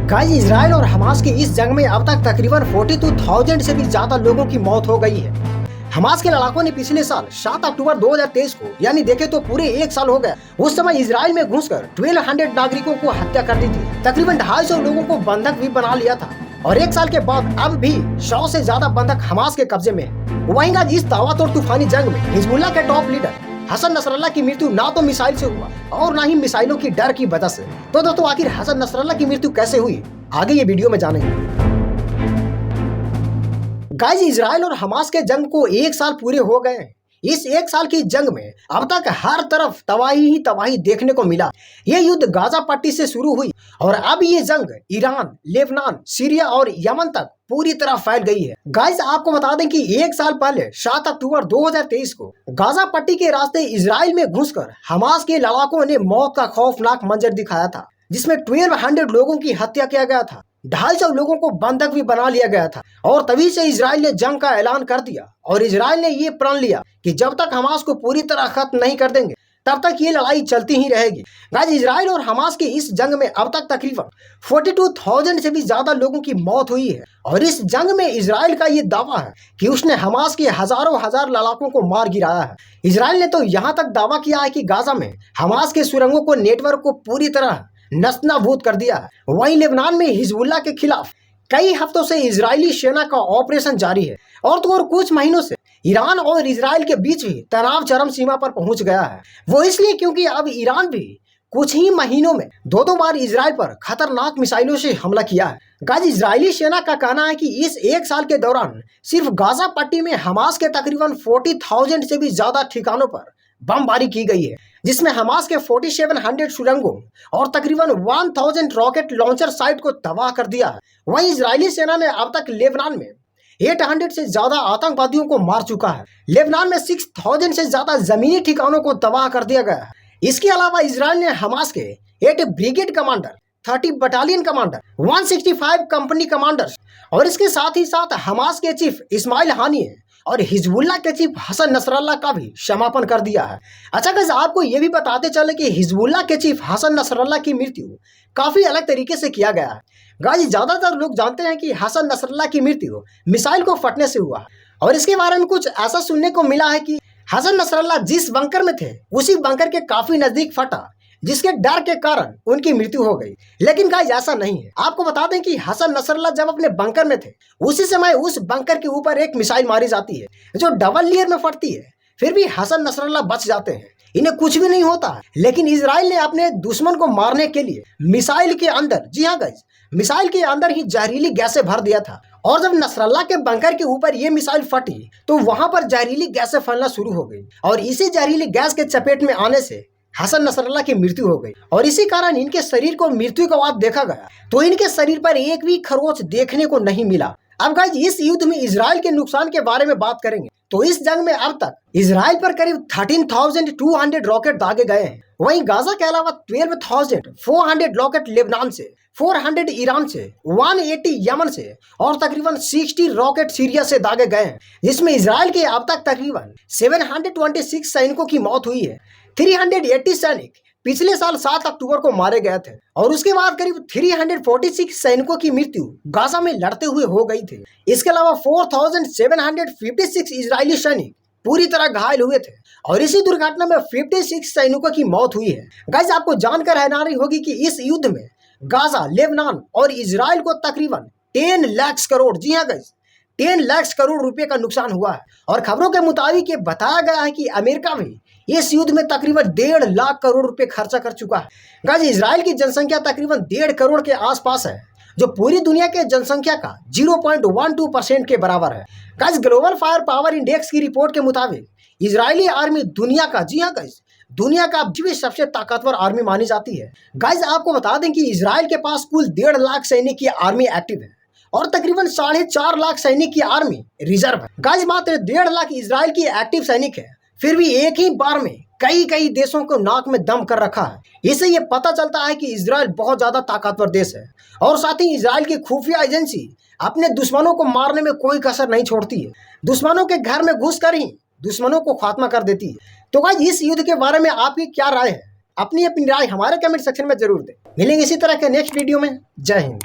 Guys Israel और Hamas की इस जंग में अब तक तकरीबन 42,000 से भी ज्यादा लोगों की मौत हो गई है। हमास के लड़ाकों ने पिछले साल 7 अक्टूबर 2023 को यानी देखे तो पूरे एक साल हो गया, उस समय इजराइल में घुसकर 1200 नागरिकों को हत्या कर दी थी। तकरीबन 250 लोगों को बंधक भी बना लिया था और एक साल के बाद अब भी 100 से ज्यादा बंधक हमास के कब्जे में है। वहीं गाइस इस ताबड़तोड़ तूफानी जंग में हिजबुल्लाह के टॉप लीडर हसन नसरल्लाह की मृत्यु ना तो मिसाइल से हुआ और ना ही मिसाइलों की डर की वजह से। तो दोस्तों आखिर हसन नसरल्लाह की मृत्यु कैसे हुई, आगे ये वीडियो में जानेंगे। गाइस इजराइल और हमास के जंग को एक साल पूरे हो गए हैं। इस एक साल की जंग में अब तक हर तरफ तबाही ही तबाही देखने को मिला। ये युद्ध गाजा पट्टी से शुरू हुई और अब ये जंग ईरान, लेबनान, सीरिया और यमन तक पूरी तरह फैल गई है। गाइस आपको बता दें कि एक साल पहले 7 अक्टूबर 2023 को गाजा पट्टी के रास्ते इजराइल में घुसकर हमास के लड़ाकों ने मौत का खौफनाक मंजर दिखाया था, जिसमें 1200 लोगों की हत्या किया गया था, 250 लोगों को बंधक भी बना लिया गया था। और तभी से इजराइल ने जंग का ऐलान कर दिया और इजराइल ने ये प्रण लिया कि जब तक हमास को पूरी तरह खत्म नहीं कर देंगे तब तक ये लड़ाई चलती ही रहेगी। गाइस इजराइल और हमास की इस जंग में अब तक तकरीबन 42,000 से भी ज्यादा लोगों की मौत हुई है और इस जंग में इजराइल का ये दावा है कि उसने हमास के हजारों हजार लड़ाकों को मार गिराया है। इजराइल ने तो यहाँ तक दावा किया है कि गाजा में हमास के सुरंगों को नेटवर्क को पूरी तरह नस्तानाबूद कर दिया है। वहीं लेबनान में हिजबुल्लाह के खिलाफ कई हफ्तों से इजरायली सेना का ऑपरेशन जारी है और तो और कुछ महीनों से ईरान और इजराइल के बीच भी तनाव चरम सीमा पर पहुंच गया है। वो इसलिए क्योंकि अब ईरान भी कुछ ही महीनों में दो बार इजराइल पर खतरनाक मिसाइलों से हमला किया है। गाइस इजरायली सेना का कहना है कि इस एक साल के दौरान सिर्फ गाजा पट्टी में हमास के तकरीबन 40,000 से भी ज्यादा ठिकानों पर बमबारी की गई है, जिसमें हमास के 4700 सुरंगों और तकरीबन 1000 रॉकेट लॉन्चर साइट को तबाह कर दिया है। वहीं इजरायली सेना ने अब तक लेबनान में 800 से ज्यादा आतंकवादियों को मार चुका है। लेबनान में 6000 से ज्यादा जमीनी ठिकानों को तबाह कर दिया गया है। इसके अलावा इजराइल ने हमास के 8 brigade commander, 30 battalion commander, 165 company commanders और इसके साथ ही साथ हमास के चीफ इस्माइल हानिये और हिजबुल्लाह के चीफ हसन नसरल्लाह का भी समापन कर दिया है। अच्छा गाइस आपको ये भी बताते चले कि हिजबुल्लाह के चीफ हसन नसरल्लाह की मृत्यु काफी अलग तरीके से किया गया है। गाइस ज्यादातर लोग जानते हैं कि हसन नसरल्लाह की मृत्यु मिसाइल को फटने से हुआ और इसके बारे में कुछ ऐसा सुनने को मिला है कि हसन नसरल्लाह जिस बंकर में थे उसी बंकर के काफी नजदीक फटा, जिसके डर के कारण उनकी मृत्यु हो गई। लेकिन गाइस ऐसा नहीं है। आपको बता दें कि हसन नसरल्लाह जब अपने बंकर में थे उसी समय उस बंकर के ऊपर एक मिसाइल मारी जाती है जो डबल लेयर में फटती है, फिर भी हसन नसरल्लाह बच जाते हैं, इन्हें कुछ भी नहीं होता है। लेकिन इजराइल ने अपने दुश्मन को मारने के लिए मिसाइल के अंदर, जी हाँ गाइस, मिसाइल के अंदर ही जहरीली गैसें भर दिया था और जब नसरल्लाह के बंकर के ऊपर ये मिसाइल फटी तो वहां पर जहरीली गैसें फैलना शुरू हो गई और इसी जहरीली गैस के चपेट में आने से हसन नसरल्लाह की मृत्यु हो गई और इसी कारण इनके शरीर को मृत्यु के बाद देखा गया तो इनके शरीर पर एक भी खरोंच देखने को नहीं मिला। अब गाइस इस युद्ध में इजराइल के नुकसान के बारे में बात करेंगे तो इस जंग में अब तक इजराइल पर करीब 13,200 रॉकेट दागे गए हैं। वहीं गाजा के अलावा 12,400 रॉकेट लेबनान से, 400 ईरान से, 180 यमन से और तकरीबन 60 रॉकेट सीरिया से दागे गए हैं, जिसमें इजराइल के अब तक तकरीबन 726 सैनिकों की मौत हुई है। 380 सैनिक पिछले साल 7 अक्टूबर को मारे गए थे और उसके बाद करीब 346 सैनिकों की मृत्यु गाजा में लड़ते हुए हो गई थी। इसके अलावा 4,756 इजरायली सैनिक पूरी तरह घायल हुए थे और इसी दुर्घटना में 56 सैनिकों की मौत हुई है। गाइस आपको जानकर हैरानी होगी कि इस युद्ध में गाजा, लेबनान और इजराइल को तकरीबन 10 लाख करोड़, जी हाँ गाइस, 10 लाख करोड़ रुपए का नुकसान हुआ है और खबरों के मुताबिक ये बताया गया है कि अमेरिका भी इस युद्ध में तकरीबन 1.5 लाख करोड़ रुपए खर्चा कर चुका है। गाइस इजराइल की जनसंख्या तकरीबन 1.5 करोड़ के आसपास है, जो पूरी दुनिया के जनसंख्या का 0.12% के बराबर है। Guys global fire power index की रिपोर्ट के मुताबिक इजरायली आर्मी दुनिया का, जी हाँ गाइस, दुनिया का सबसे ताकतवर आर्मी मानी जाती है। गाइस आपको बता दें कि इजराइल के पास कुल 1.5 लाख सैनिक की आर्मी एक्टिव है और तकरीबन 4.5 लाख सैनिक की आर्मी रिजर्व है। गाइस मात्र 1.5 लाख इजराइल की एक्टिव सैनिक है, फिर भी एक ही बार में कई देशों को नाक में दम कर रखा है। इससे ये पता चलता है कि इजराइल बहुत ज्यादा ताकतवर देश है और साथ ही इजराइल की खुफिया एजेंसी अपने दुश्मनों को मारने में कोई कसर नहीं छोड़ती है, दुश्मनों के घर में घुसकर ही दुश्मनों को खात्मा कर देती है। तो गाइस इस युद्ध के बारे में आपकी क्या राय है? अपनी राय हमारे कमेंट सेक्शन में जरूर दें। मिलेंगे इसी तरह के नेक्स्ट वीडियो में। जय हिंद।